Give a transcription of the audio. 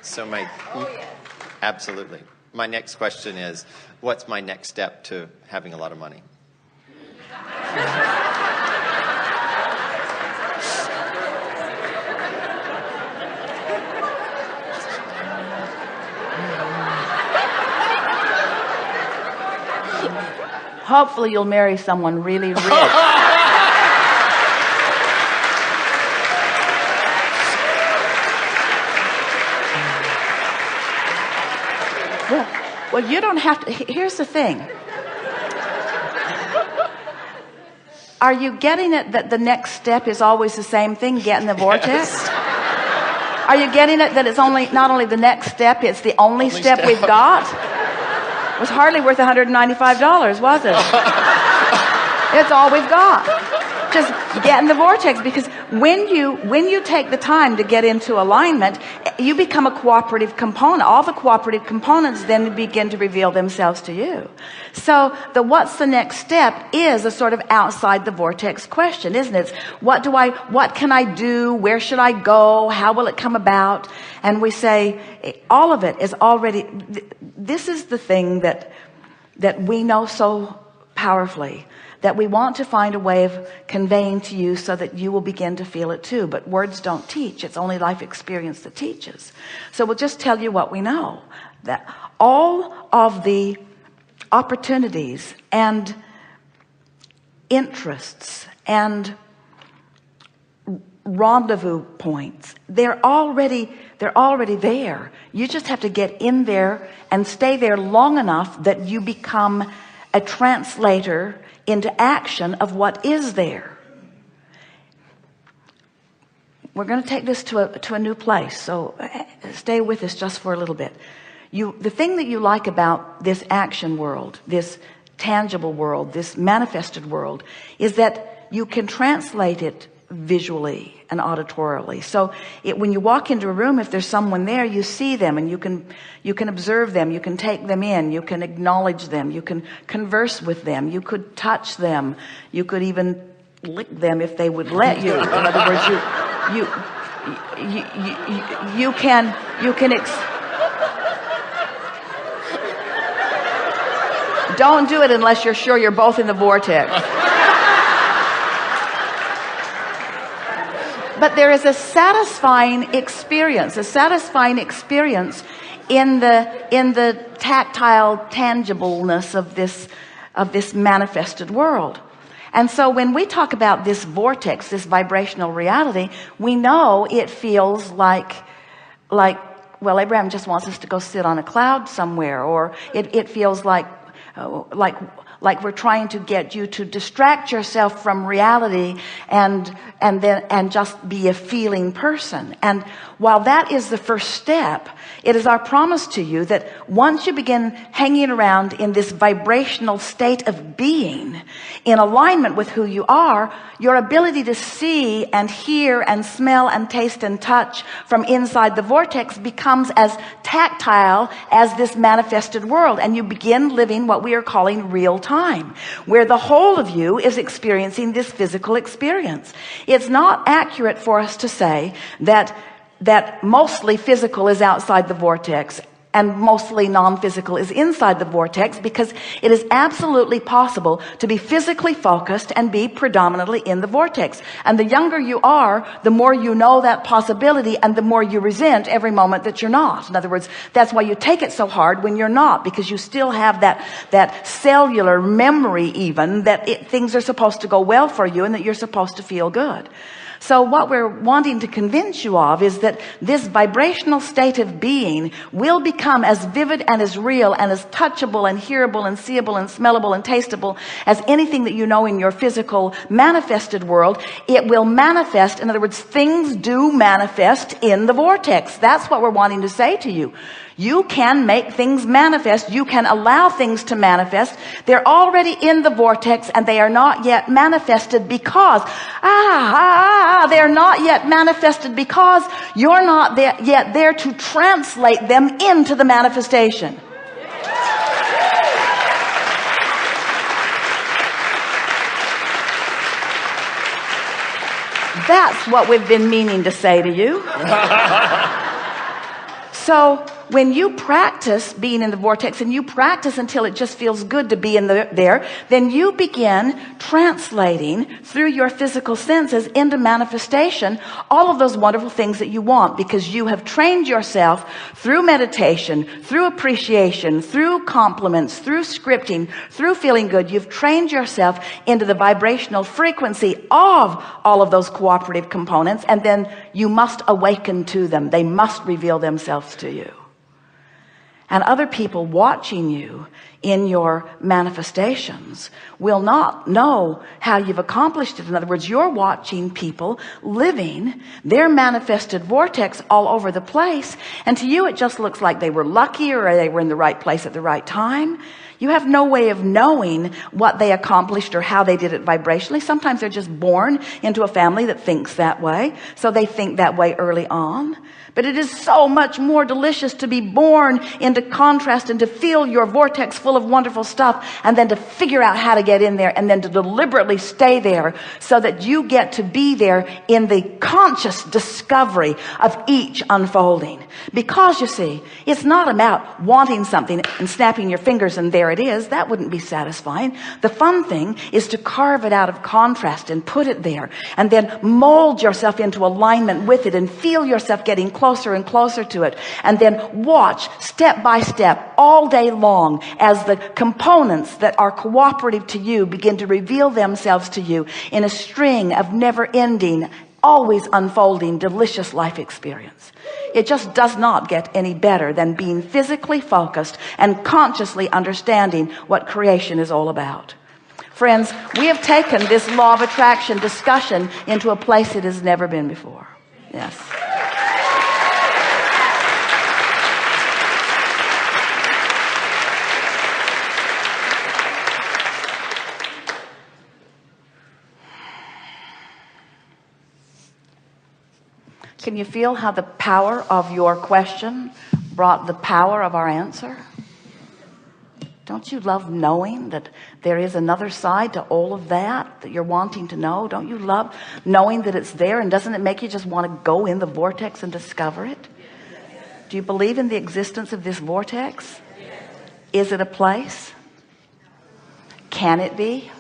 So absolutely. My next question is, what's my next step to having a lot of money? Hopefully you'll marry someone really rich. Well, you don't have to. Here's the thing. Are you getting it that the next step is always the same thing, get in the vortex? Yes. Are you getting it that it's not only the next step, it's the only step we've got? It was hardly worth $195, was it? It's all we've got. Just get in the vortex, because when you take the time to get into alignment, you become a cooperative component. All the cooperative components then begin to reveal themselves to you. So what's the next step is a sort of outside the vortex question, isn't it? It's what can I do? Where should I go? How will it come about? And we say all of it is already, this is the thing that we know so powerfully, that we want to find a way of conveying to you so that you will begin to feel it too. But words don't teach. It's only life experience that teaches. So we'll just tell you what we know, that all of the opportunities and interests and rendezvous points, they're already there. You just have to get in there and stay there long enough that you become a translator into action of what is there. We're going to take this to a new place, so stay with us just for a little bit. The thing that you like about this action world, this tangible world, this manifested world, is that you can translate it visually and auditorily. So when you walk into a room, if there's someone there, you see them and you can observe them, you can take them in, you can acknowledge them, you can converse with them, you could touch them, you could even lick them if they would let you. In other words, you can don't do it unless you're sure you're both in the vortex. But there is a satisfying experience in the tactile tangibleness of this manifested world. And so when we talk about this vortex, this vibrational reality, we know it feels like well, Abraham just wants us to go sit on a cloud somewhere, or it feels like we're trying to get you to distract yourself from reality and just be a feeling person. And while that is the first step, it is our promise to you that once you begin hanging around in this vibrational state of being, in alignment with who you are, your ability to see and hear and smell and taste and touch from inside the vortex becomes as tactile as this manifested world. And you begin living what we are calling real time, where the whole of you is experiencing this physical experience. It's not accurate for us to say that mostly physical is outside the vortex and mostly non-physical is inside the vortex, because it is absolutely possible to be physically focused and be predominantly in the vortex. And the younger you are, the more you know that possibility and the more you resent every moment that you're not. In other words, that's why you take it so hard when you're not, because you still have that cellular memory even that things are supposed to go well for you and that you're supposed to feel good. So what we're wanting to convince you of is that this vibrational state of being will become as vivid and as real and as touchable and hearable and seeable and smellable and tasteable as anything that you know in your physical manifested world. It will manifest. In other words, things do manifest in the vortex. That's what we're wanting to say to you. You can make things manifest. You can allow things to manifest. They're already in the vortex and they are not yet manifested because, they're not yet manifested because you're not yet there to translate them into the manifestation. That's what we've been meaning to say to you. So when you practice being in the vortex, and you practice until it just feels good to be in there, then you begin translating through your physical senses into manifestation all of those wonderful things that you want, because you have trained yourself through meditation, through appreciation, through compliments, through scripting, through feeling good. You've trained yourself into the vibrational frequency of all of those cooperative components, and then you must awaken to them. They must reveal themselves to you. And other people watching you in your manifestations will not know how you've accomplished it. In other words, you're watching people living their manifested vortex all over the place, and to you it just looks like they were lucky, or they were in the right place at the right time. You have no way of knowing what they accomplished or how they did it vibrationally. Sometimes they're just born into a family that thinks that way, so they think that way early on. But it is so much more delicious to be born into contrast and to feel your vortex full of wonderful stuff, and then to figure out how to get in there, and then to deliberately stay there so that you get to be there in the conscious discovery of each unfolding. Because you see, it's not about wanting something and snapping your fingers and there it is. That wouldn't be satisfying. The fun thing is to carve it out of contrast and put it there, and then mold yourself into alignment with it, and feel yourself getting closer and closer to it, and then watch step by step all day long as the components that are cooperative to you begin to reveal themselves to you in a string of never-ending, always unfolding, delicious life experience. It just does not get any better than being physically focused and consciously understanding what creation is all about. Friends, we have taken this law of attraction discussion into a place it has never been before. Yes. Can you feel how the power of your question brought the power of our answer? Don't you love knowing that there is another side to all of that you're wanting to know? Don't you love knowing that it's there? And doesn't it make you just want to go in the vortex and discover it? Do you believe in the existence of this vortex? Is it a place? Can it be?